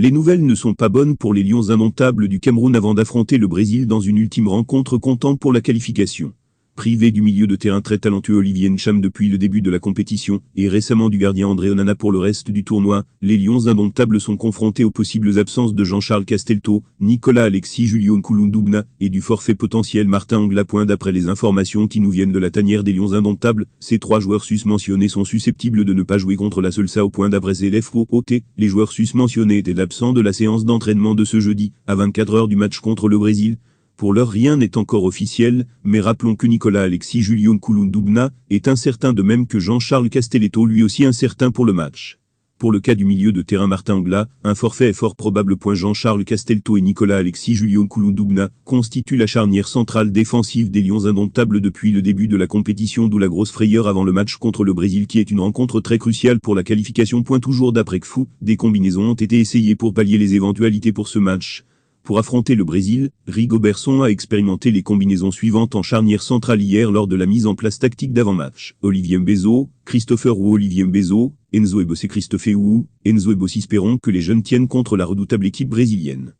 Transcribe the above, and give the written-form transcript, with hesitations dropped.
Les nouvelles ne sont pas bonnes pour les Lions indomptables du Cameroun avant d'affronter le Brésil dans une ultime rencontre comptant pour la qualification. Privé du milieu de terrain très talentueux Olivier Ncham depuis le début de la compétition, et récemment du gardien André Onana pour le reste du tournoi, les Lions indomptables sont confrontés aux possibles absences de Jean-Charles Casteltau, Nicolas Alexis Julio Nkoulou-Ndoubna, et du forfait potentiel Martin Angla. D'après les informations qui nous viennent de la tanière des Lions indomptables, ces 3 joueurs susmentionnés sont susceptibles de ne pas jouer contre la Celsa au point d'après LFOT. Les joueurs susmentionnés étaient absents de la séance d'entraînement de ce jeudi, à 24 heures du match contre le Brésil. Pour l'heure, rien n'est encore officiel, mais rappelons que Nicolas Alexis Julio Nkoulou-Ndoubna est incertain, de même que Jean-Charles Casteltau lui aussi incertain pour le match. Pour le cas du milieu de terrain Martin Angla, un forfait est fort probable. Jean-Charles Casteltau et Nicolas Alexis Julio Nkoulou-Ndoubna constituent la charnière centrale défensive des Lions indomptables depuis le début de la compétition, d'où la grosse frayeur avant le match contre le Brésil qui est une rencontre très cruciale pour la qualification. Toujours d'après CFU, des combinaisons ont été essayées pour pallier les éventualités pour ce match. Pour affronter le Brésil, Rigobertson a expérimenté les combinaisons suivantes en charnière centrale hier lors de la mise en place tactique d'avant-match. Olivier Mbezo, Christopher ou Olivier Mbezo, Enzo Ebosse Christophe ou Enzo Ebosse. Espérons que les jeunes tiennent contre la redoutable équipe brésilienne.